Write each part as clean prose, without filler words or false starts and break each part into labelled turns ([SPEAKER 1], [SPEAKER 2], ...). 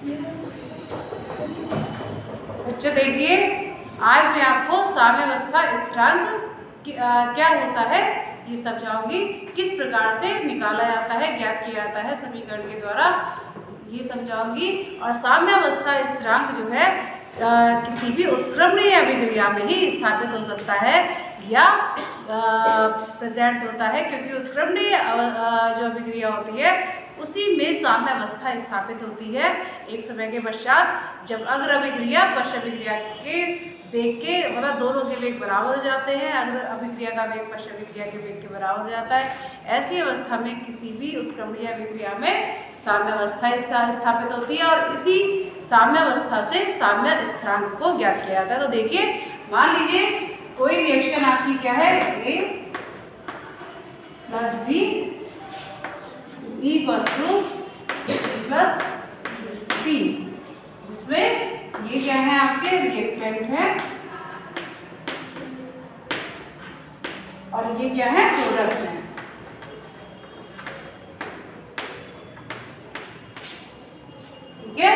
[SPEAKER 1] बच्चों देखिए, आज मैं आपको साम्यावस्था स्थिरांक क्या होता है ये समझाऊंगी, किस प्रकार से निकाला जाता है, ज्ञात किया जाता है समीकरण के द्वारा, ये समझाऊंगी। और साम्यावस्था स्थिरांक जो है किसी भी उत्क्रमणीय अभिक्रिया में ही स्थापित हो सकता है या प्रेजेंट होता है, क्योंकि उत्क्रमणीय जो अभिक्रिया होती है उसी में साम्यावस्था स्थापित होती है एक समय के पश्चात, जब अग्र अभिक्रिया पश्च अभिक्रिया के वेग के मतलब दोनों के वेग बराबर हो जाते हैं। अग्र अभिक्रिया का वेग पश्च अभिक्रिया के वेग के बराबर हो जाता है। ऐसी अवस्था में किसी भी उत्क्रमणीय अभिक्रिया में साम्यावस्था स्थापित होती है और इसी साम्यावस्था से साम्य स्थिरांक को ज्ञात किया जाता है। तो देखिए, मान लीजिए कोई रिएक्शन आपकी क्या है, A plus B equals two plus T, जिसमें ये क्या है आपके रिएक्टेंट है और ये क्या है प्रोडक्ट है। ठीक है,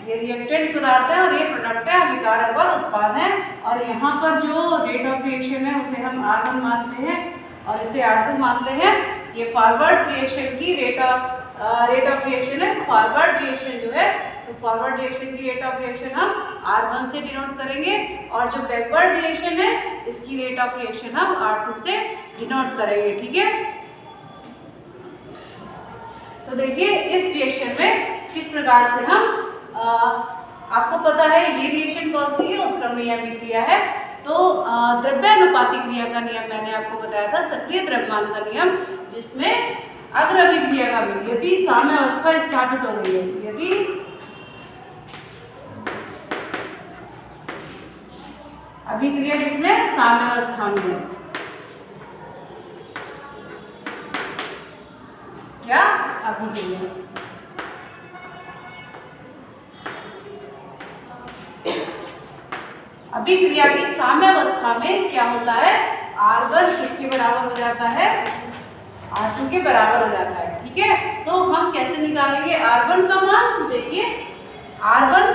[SPEAKER 1] ये रिएक्टेंट पदार्थ है और ये प्रोडक्ट है, अभिकारक और उत्पाद है। और यहाँ पर जो रेट ऑफ रिएक्शन है उसे हम R1 मानते हैं और इसे R2 मानते हैं। ये फॉरवर्ड रिएक्शन की रेट ऑफ रिएक्शन है। फॉरवर्ड रिएक्शन जो है, तो फॉरवर्ड रिएक्शन की रेट ऑफ रिएक्शन हम R1 से डिनोट करेंगे और जो बैकवर्ड रिएक्शन है इसकी रेट ऑफ रिएक्शन हम R2 से डिनोट करेंगे। ठीक है, तो देखिए इस रिएक्शन में किस प्रकार से हम आपको पता है ये रिएक्शन कौन सी है, उत्क्रमणीय अभिक्रिया है। तो द्रव्यानुपाती क्रिया का नियम मैंने आपको बताया था, सक्रिय द्रव्यमान का नियम, जिसमें अग्र अभिक्रिया का वेग यदि साम्यावस्था स्थापित हो गई है, यदि अभिक्रिया जिसमें साम्यावस्था में है, क्या अभिक्रिया अभिक्रिया की साम्यावस्था में क्या होता है, R1 किसके बराबर हो जाता है, R2 के बराबर हो जाता है। ठीक है, तो हम कैसे निकालेंगे R1 का मान। देखिए, R1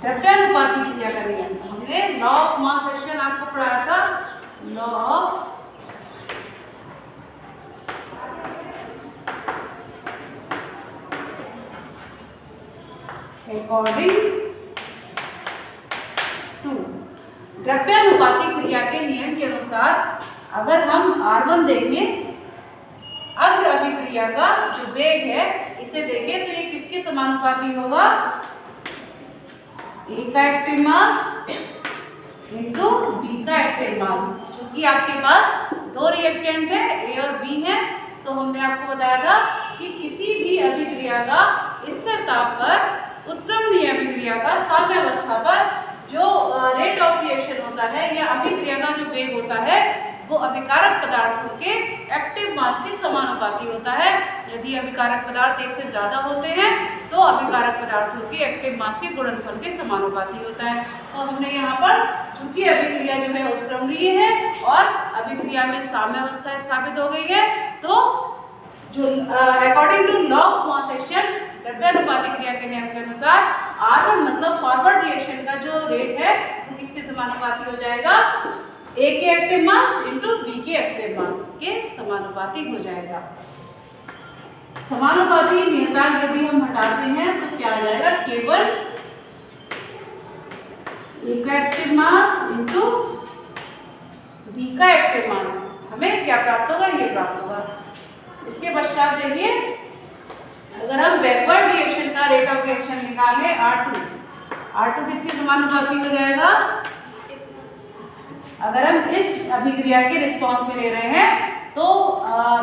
[SPEAKER 1] द्रव्यानुपाती क्रिया का नियम, हमने लॉ ऑफ मास एक्शन आपको पढ़ाया था, लॉ ऑफ अकॉर्डिंग टू द्रव्यानुपाती क्रिया के नियम के अनुसार अगर हम R1 देखें, अग्र अभिक्रिया का जो वेग है इसे देखें तो ये किसके समानुपाती होगा, A का एक्टिव मास इंटू B का एक्टिव मास। क्योंकि आपके पास दो रिएक्टेंट है, A और B है, तो हमने आपको बताया था कि किसी भी अभिक्रिया का स्थिर ताप पर उत्क्रमणीय अभिक्रिया का साम्यावस्था पर जो रेट ऑफ रिएक्शन होता है या अभिक्रिया का जो वेग होता है वो अभिकारक पदार्थों के एक्टिव मास के समानुपाती होता है। यदि अभिकारक पदार्थ एक से ज्यादा होते हैं तो अभिकारक पदार्थों के एक्टिव मास के गुणनफल के समानुपाती होता है। तो हमने यहाँ पर चूंकि अभिक्रिया जो है उत्क्रमणीय है और अभिक्रिया में साम्यावस्था स्थापित हो गई है, तो जो according to law of mass action द्रव्यानुपाती क्रिया के नियम के अनुसार R1 मतलब फॉरवर्ड रिएक्शन का जो रेट है वो किसके समानुपाती हो जाएगा, A के एक्टिव मास इंटू B के एक्टिव मास के समानुपाती हो जाएगा। समानुपाती नियतांक यदि हम हटाते हैं तो क्या आ जाएगा, केवल A का एक्टिव मास इंटू B का एक्टिव मास, हमें क्या प्राप्त होगा, ये प्राप्त होगा। इसके पश्चात देखिए, अगर हम बैकवर्ड रिएक्शन का रेट ऑफ रिएक्शन निकालें R2 किसके समानुपाती हो जाएगा, अगर हम इस अभिक्रिया के रिस्पॉन्स में ले रहे हैं तो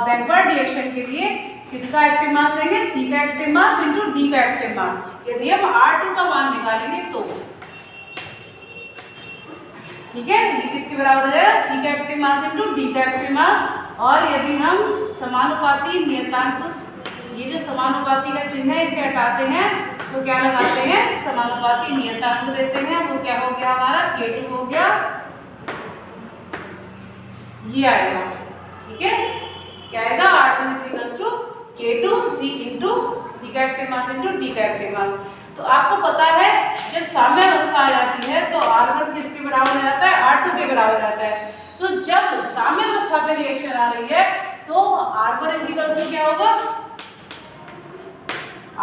[SPEAKER 1] बैकवर्ड रिएक्शन के लिए किसका एक्टिव मास लेंगे, C का एक्टिव मास इंटू D का एक्टिव मास। यदि हम R2 का मान निकालेंगे तो ठीक है, ये किसके बराबर हो जाएगा, C का एक्टिव मास इंटू D का एक्टिव मास। और यदि हम समानुपाती नियतांक, ये जो समानुपाती का चिन्ह है इसे हटाते हैं तो क्या लगाते हैं, समानुपाती नियतांक देते हैं, वो क्या हो गया हमारा, K2 हो गया, ये आएगा। ठीक है, क्या आएगा, R2 is equals to K2 C into C का एक्टिव मास इंटू D का एक्टिव मास। तो आपको पता है जब साम्य अवस्था आ जाती है तो R1 किसके बराबर हो जाता है, R2 के बराबर हो जाता है। तो जब साम्य अवस्था पे रिएक्शन आ रही है तो R1 इक्वल टू क्या होगा,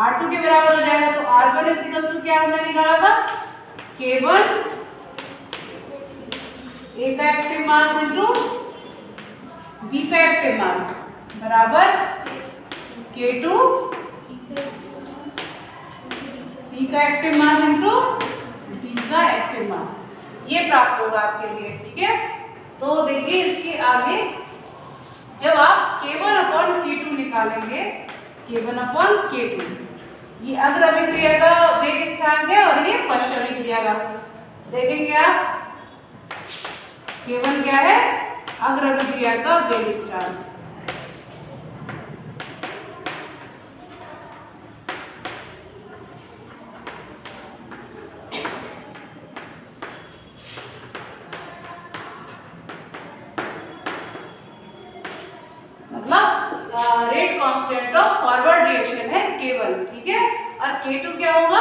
[SPEAKER 1] R2 के बराबर हो जाएगा। तो R1 इक्वल टू क्या हमने निकाला था, K1 A का एक्टिव मास इंटू B का एक्टिव मास बराबर K2 C का एक्टिव मास इंटू D का एक्टिव मास, ये प्राप्त होगा आपके लिए। ठीक है, तो देखिए इसके आगे जब आप K1 अपॉन K2 निकालेंगे, K1 अपॉन K2, ये अग्र अभिक्रिया का वेग स्थिरांक है और ये पश्च अभिक्रिया का, देखेंगे आप K1 क्या है, अग्र अभिक्रिया का वेग स्थिरांक। मतलब rate constant of forward reaction है K1। ठीक है, और K2 क्या होगा,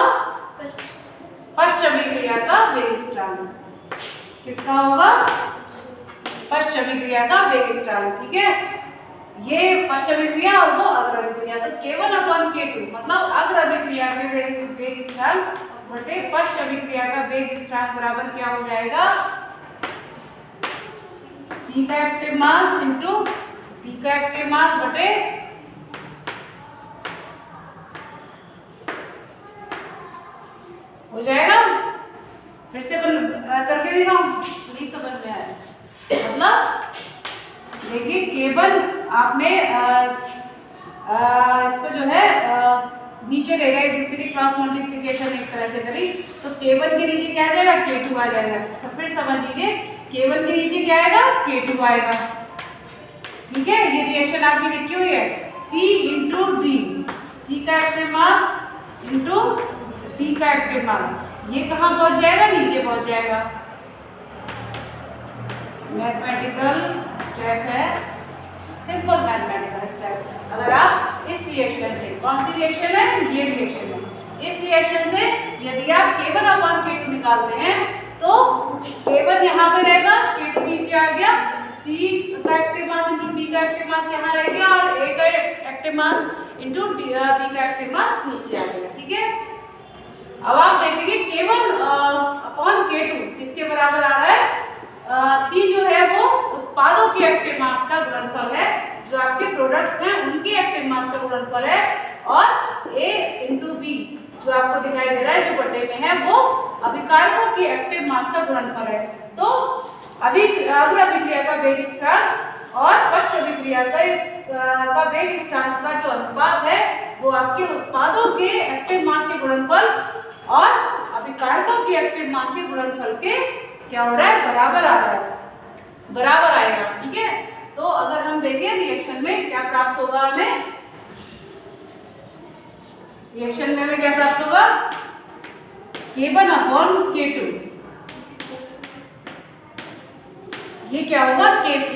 [SPEAKER 1] पश्च अभिक्रिया का वेग स्थिरांक। किसका होगा, पश्च अभिक्रिया का वेग स्थिरांक। ठीक है, ये पश्च अभिक्रिया और वो अग्र अभिक्रिया, तो K1 अपॉन K2 मतलब अग्र अभिक्रिया के वेग स्थिरांक बटे पश्च अभिक्रिया का वेग स्थिरांक बराबर क्या हो जाएगा, C का एक्टिव मास इंटू D का एक्टिव मास बटे हो जाएगा। फिर से करके दिखाऊं, नहीं समझ में आया। मतलब देखिए K1 आपने इसको जो है नीचे ले गए, दूसरी क्रॉस मल्टीप्लिकेशन एक तरह से करी, तो K1 के नीचे क्या आ जाएगा, K2 आ जाएगा। सब फिर समझ लीजिए, K1 के नीचे क्या आएगा, K2 आएगा। ठीक है, ये रिएक्शन आपकी लिखी हुई है C इंटू डी, C का एक्टिव मास इंटू D का एक्टिव मास, ये कहाँ पहुंच जाएगा, नीचे पहुंच जाएगा। मैथमेटिकल स्टेप है, सिंपल मैथमेटिकल स्टेप। अगर आप इस रिएक्शन से, कौन सी रिएक्शन है, ये रिएक्शन है, इस रिएक्शन से यदि आप K1 अपॉन K2 निकालते हैं तो K1 यहाँ पे रहेगा, K2 नीचे आ गया, C का एक्टिव मास इंटू D का एक्टिव मास यहाँ रह गया और A का एक्टिव मास इंटू B का एक्टिव मास नीचे आ गया। ठीक है, अब आप देखेंगे K1 अपॉन K2 किसके बराबर आ रहा है, C जो है वो उत्पादों के एक्टिव मास का गुणनफल है, जो आपके प्रोडक्ट्स हैं उनके एक्टिव मास का गुणनफल है, और A इंटू B जो आपको दिखाई दे रहा है जो बटे में है वो अभिकारकों के एक्टिव मास का गुणनफल है। तो अग्र अभिक्रिया का वेग स्थिरांक और पश्च अभिक्रिया का वेग स्थिरांक का जो अनुपात है वो आपके उत्पादों के एक्टिव मास के गुणनफल और अभिकारकों के एक्टिव मास के गुणनफल के क्या हो रहा है, बराबर आ रहा है, बराबर आएगा। ठीक है, तो अगर हम देखें रिएक्शन में क्या प्राप्त होगा, हमें रिएक्शन में हमें क्या प्राप्त होगा, K1 अपॉन K2, ये क्या होगा, Kc।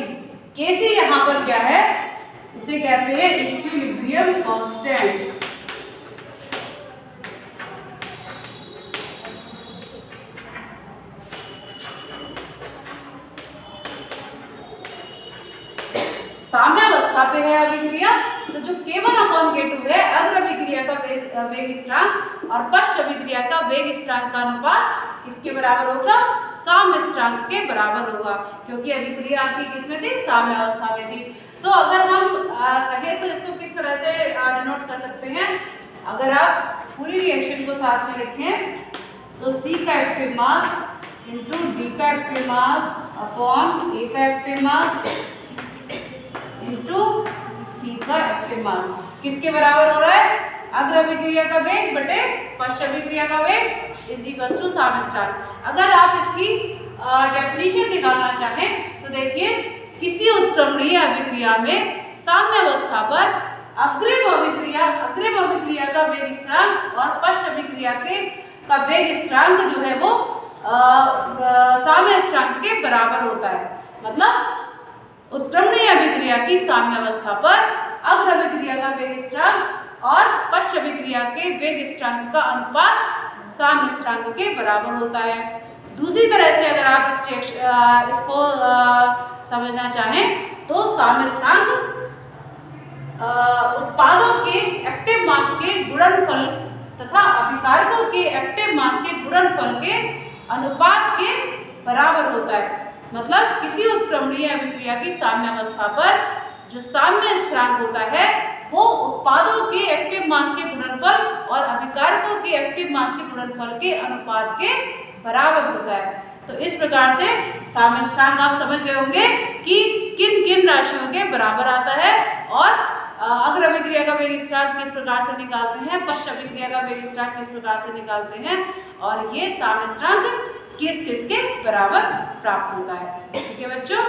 [SPEAKER 1] Kc यहाँ पर क्या है, इसे कहते हैं इक्विलिब्रियम कांस्टेंट। साम्य अवस्था पे है अभिक्रिया, तो जो K1 अपॉन K2 है अग्र अभिक्रिया का वेग स्थिरांक और पश्च अभिक्रिया का वेग स्थिरांक का अनुपात किसके बराबर होगा, साम्य स्थिरांक के बराबर होगा, क्योंकि अभिक्रिया आपकी किसमें थी, साम्य अवस्था में थी। तो अगर हम कहें तो इसको किस तरह से डिनोट कर सकते हैं, अगर आप पूरी रिएक्शन को साथ में लिखें तो C का एक्टिव मास इंटू D का एक्टिव मास अपॉन A का एक्टिव मास इंटू P का एक्टिव मास किसके बराबर हो रहा है, अग्र अभिक्रिया का वेग बटे पश्च अभिक्रिया का वेग इज इक्वल टू साम्य स्थिरांक। अगर आप इसकी डेफिनेशन निकालना चाहें तो देखिए, किसी उत्क्रमणीय अभिक्रिया में साम्य अवस्था पर अग्रिम अभिक्रिया का वेग स्थिरांक और पश्च अभिक्रिया का वेग स्थिरांक जो है वो साम्य स्थिरांक के बराबर होता है। मतलब उत्क्रमणीय अभिक्रिया की साम्य अवस्था पर अग्र अभिक्रिया का वेग स्थिरांक और पश्च अभिक्रिया के वेग स्थिरांक का अनुपात साम्य स्थिरांक के बराबर होता है। दूसरी तरह से अगर आप इसको समझना चाहें तो साम्य स्थिरांक उत्पादों के एक्टिव मास के गुणनफल तथा अभिकारकों के एक्टिव मास के गुणनफल के अनुपात के बराबर होता है। मतलब किसी उत्क्रमणीय अभिक्रिया की साम्यावस्था पर जो साम्य स्थिरांक होता है वो उत्पादों के एक्टिव मास के गुणनफल और अभिकारकों के एक्टिव मास के गुणनफल के अनुपात के बराबर होता है। तो इस प्रकार से साम्य स्थिरांक आप समझ गए होंगे कि किन किन राशियों के बराबर आता है और अग्र अभिक्रिया का वेग स्थिरांक किस प्रकार से निकालते हैं, पश्च अभिक्रिया का वेग स्थिरांक किस प्रकार से निकालते हैं और ये साम्य स्थिरांक किस किस के बराबर प्राप्त होता है। ठीक है बच्चों।